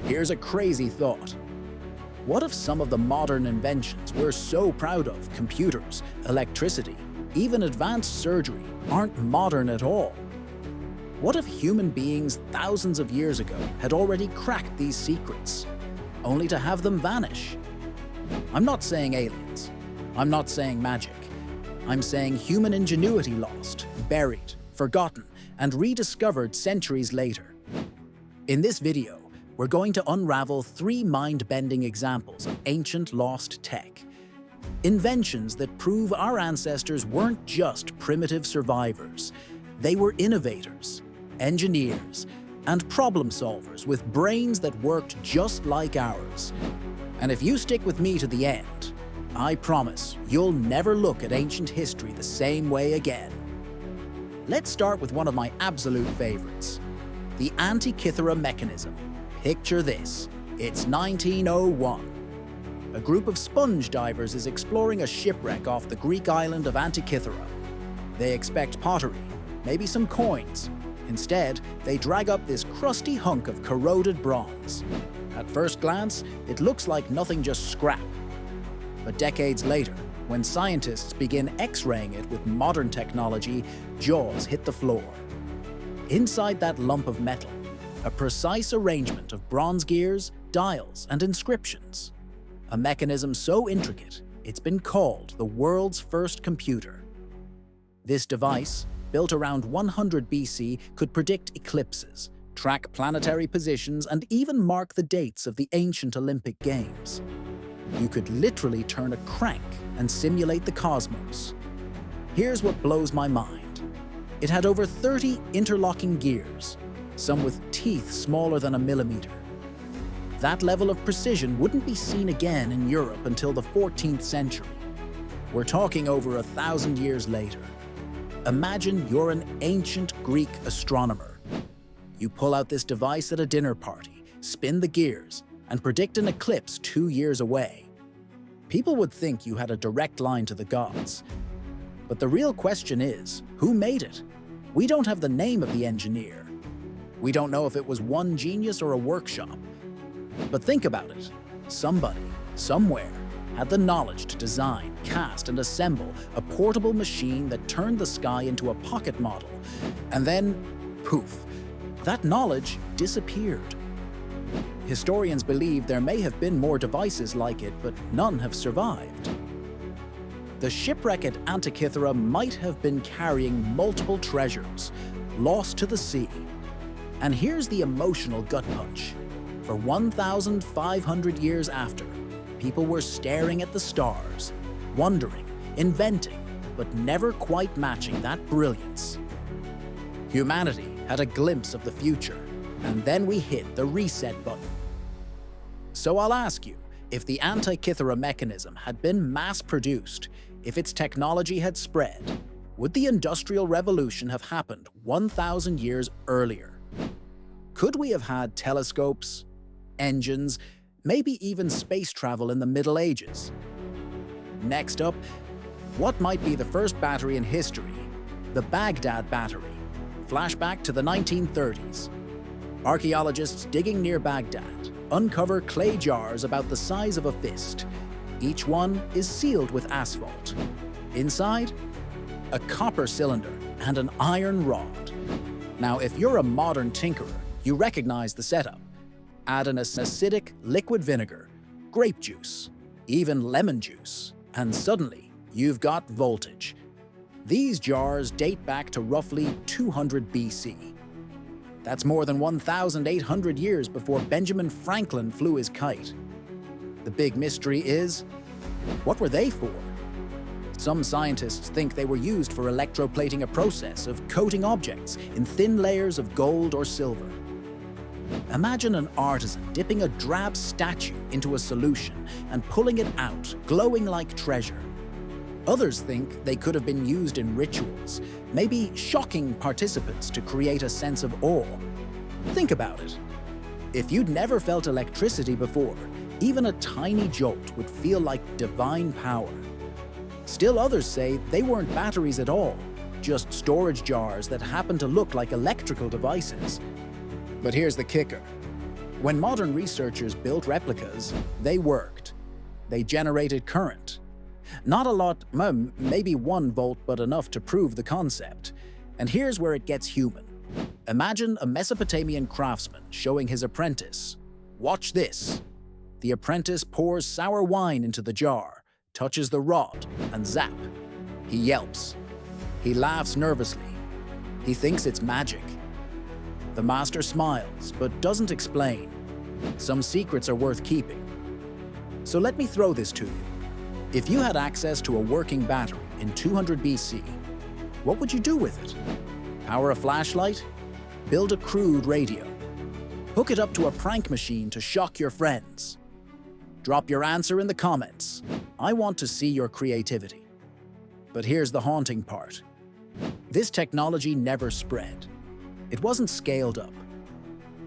Here's a crazy thought. What if some of the modern inventions we're so proud of, computers, electricity, even advanced surgery, aren't modern at all? What if human beings thousands of years ago had already cracked these secrets, only to have them vanish? I'm not saying aliens. I'm not saying magic. I'm saying human ingenuity lost, buried, forgotten, and rediscovered centuries later. In this video, we're going to unravel 3 mind-bending examples of ancient lost tech. Inventions that prove our ancestors weren't just primitive survivors. They were innovators, engineers, and problem solvers with brains that worked just like ours. And if you stick with me to the end, I promise you'll never look at ancient history the same way again. Let's start with one of my absolute favorites, the Antikythera mechanism. Picture this, it's 1901. A group of sponge divers is exploring a shipwreck off the Greek island of Antikythera. They expect pottery, maybe some coins. Instead, they drag up this crusty hunk of corroded bronze. At first glance, it looks like nothing, just scrap. But decades later, when scientists begin X-raying it with modern technology, jaws hit the floor. Inside that lump of metal, a precise arrangement of bronze gears, dials, and inscriptions. A mechanism so intricate, it's been called the world's first computer. This device, built around 100 BC, could predict eclipses, track planetary positions, and even mark the dates of the ancient Olympic Games. You could literally turn a crank and simulate the cosmos. Here's what blows my mind. It had over 30 interlocking gears, some with teeth smaller than a millimeter. That level of precision wouldn't be seen again in Europe until the 14th century. We're talking over 1,000 years later. Imagine you're an ancient Greek astronomer. You pull out this device at a dinner party, spin the gears, and predict an eclipse 2 years away. People would think you had a direct line to the gods. But the real question is, who made it? We don't have the name of the engineer. We don't know if it was one genius or a workshop. But think about it. Somebody, somewhere, had the knowledge to design, cast, and assemble a portable machine that turned the sky into a pocket model. And then, poof, that knowledge disappeared. Historians believe there may have been more devices like it, but none have survived. The shipwreck at Antikythera might have been carrying multiple treasures, lost to the sea. And here's the emotional gut punch. For 1,500 years after, people were staring at the stars, wondering, inventing, but never quite matching that brilliance. Humanity had a glimpse of the future, and then we hit the reset button. So I'll ask you, if the Antikythera mechanism had been mass-produced, if its technology had spread, would the Industrial Revolution have happened 1,000 years earlier? Could we have had telescopes, engines, maybe even space travel in the Middle Ages? Next up, what might be the first battery in history? The Baghdad battery. Flashback to the 1930s. Archaeologists digging near Baghdad uncover clay jars about the size of a fist. Each one is sealed with asphalt. Inside, a copper cylinder and an iron rod. Now, if you're a modern tinkerer, you recognize the setup. Add an acidic liquid vinegar, grape juice, even lemon juice, and suddenly you've got voltage. These jars date back to roughly 200 BC. That's more than 1,800 years before Benjamin Franklin flew his kite. The big mystery is, what were they for? Some scientists think they were used for electroplating, a process of coating objects in thin layers of gold or silver. Imagine an artisan dipping a drab statue into a solution and pulling it out, glowing like treasure. Others think they could have been used in rituals, maybe shocking participants to create a sense of awe. Think about it. If you'd never felt electricity before, even a tiny jolt would feel like divine power. Still others say they weren't batteries at all, just storage jars that happen to look like electrical devices. But here's the kicker. When modern researchers built replicas, they worked. They generated current. Not a lot, maybe 1 volt, but enough to prove the concept. And here's where it gets human. Imagine a Mesopotamian craftsman showing his apprentice. Watch this. The apprentice pours sour wine into the jar, touches the rod, and zap. He yelps. He laughs nervously. He thinks it's magic. The master smiles, but doesn't explain. Some secrets are worth keeping. So let me throw this to you. If you had access to a working battery in 200 BC, what would you do with it? Power a flashlight? Build a crude radio? Hook it up to a prank machine to shock your friends? Drop your answer in the comments. I want to see your creativity. But here's the haunting part. This technology never spread. It wasn't scaled up.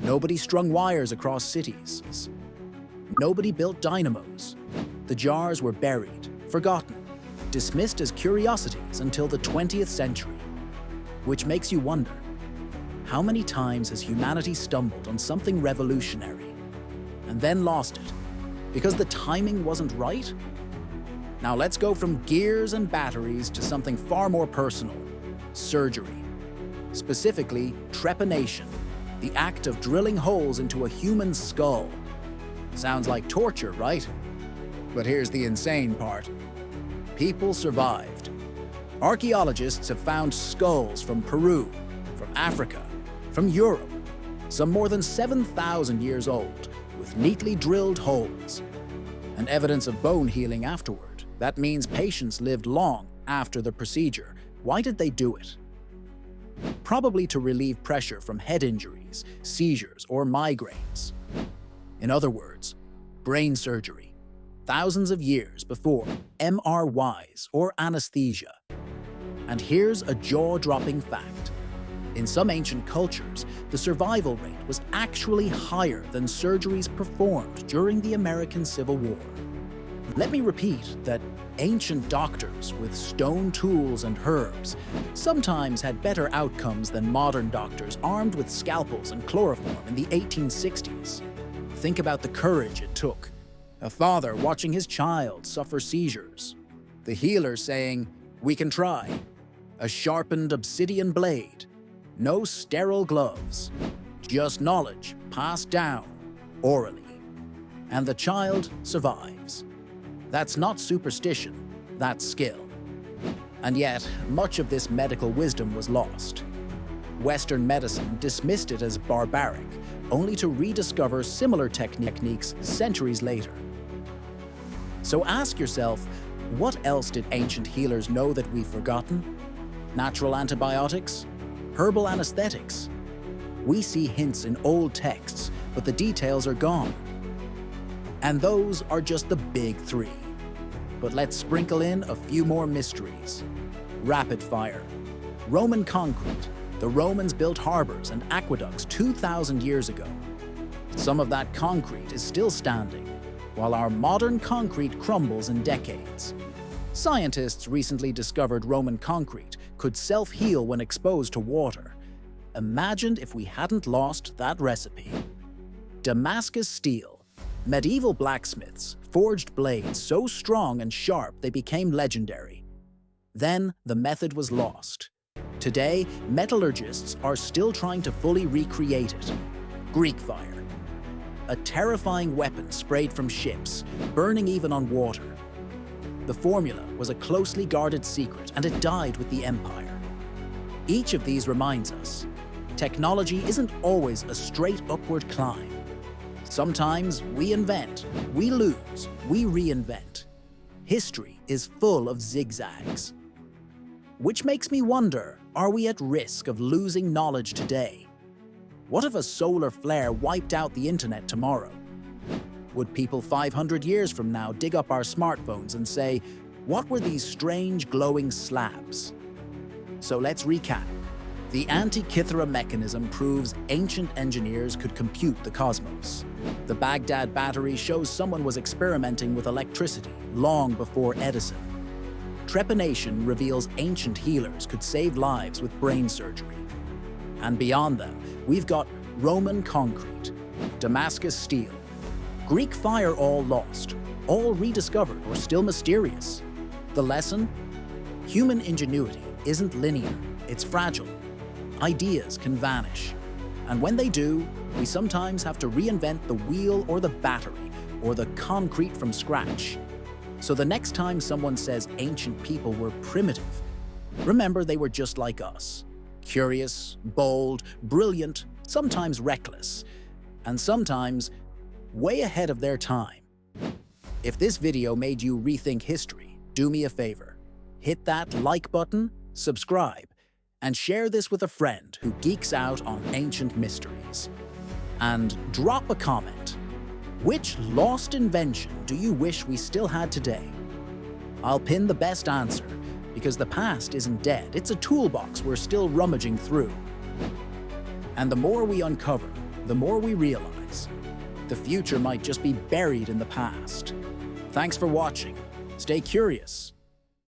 Nobody strung wires across cities. Nobody built dynamos. The jars were buried, forgotten, dismissed as curiosities until the 20th century. Which makes you wonder, how many times has humanity stumbled on something revolutionary and then lost it because the timing wasn't right? Now let's go from gears and batteries to something far more personal, surgery. Specifically, trepanation, the act of drilling holes into a human skull. Sounds like torture, right? But here's the insane part. People survived. Archaeologists have found skulls from Peru, from Africa, from Europe, some more than 7,000 years old, with neatly drilled holes, and evidence of bone healing afterward. That means patients lived long after the procedure. Why did they do it? Probably to relieve pressure from head injuries, seizures, or migraines. In other words, brain surgery, thousands of years before MRIs or anesthesia. And here's a jaw-dropping fact. In some ancient cultures, the survival rate was actually higher than surgeries performed during the American Civil War. Let me repeat that ancient doctors with stone tools and herbs sometimes had better outcomes than modern doctors armed with scalpels and chloroform in the 1860s. Think about the courage it took. A father watching his child suffer seizures. The healer saying, "We can try." A sharpened obsidian blade. No sterile gloves. Just knowledge passed down orally. And the child survives. That's not superstition, that's skill. And yet, much of this medical wisdom was lost. Western medicine dismissed it as barbaric, only to rediscover similar techniques centuries later. So ask yourself, what else did ancient healers know that we've forgotten? Natural antibiotics? Herbal anesthetics? We see hints in old texts, but the details are gone. And those are just the big 3. But let's sprinkle in a few more mysteries. Rapid fire. Roman concrete. The Romans built harbors and aqueducts 2,000 years ago. Some of that concrete is still standing, while our modern concrete crumbles in decades. Scientists recently discovered Roman concrete could self-heal when exposed to water. Imagine if we hadn't lost that recipe. Damascus steel. Medieval blacksmiths forged blades so strong and sharp they became legendary. Then the method was lost. Today, metallurgists are still trying to fully recreate it. Greek fire. A terrifying weapon sprayed from ships, burning even on water. The formula was a closely guarded secret, and it died with the empire. Each of these reminds us, technology isn't always a straight upward climb. Sometimes we invent, we lose, we reinvent. History is full of zigzags. Which makes me wonder, are we at risk of losing knowledge today? What if a solar flare wiped out the internet tomorrow? Would people 500 years from now dig up our smartphones and say, what were these strange glowing slabs? So let's recap. The Antikythera mechanism proves ancient engineers could compute the cosmos. The Baghdad battery shows someone was experimenting with electricity long before Edison. Trepanation reveals ancient healers could save lives with brain surgery. And beyond them, we've got Roman concrete, Damascus steel. Greek fire all lost, all rediscovered or still mysterious. The lesson? Human ingenuity isn't linear, it's fragile. Ideas can vanish. And when they do, we sometimes have to reinvent the wheel or the battery or the concrete from scratch. So the next time someone says ancient people were primitive, remember they were just like us. Curious, bold, brilliant, sometimes reckless, and sometimes way ahead of their time. If this video made you rethink history, do me a favor. Hit that like button, subscribe, and share this with a friend who geeks out on ancient mysteries. And drop a comment. Which lost invention do you wish we still had today? I'll pin the best answer, because the past isn't dead, it's a toolbox we're still rummaging through. And the more we uncover, the more we realize the future might just be buried in the past. Thanks for watching. Stay curious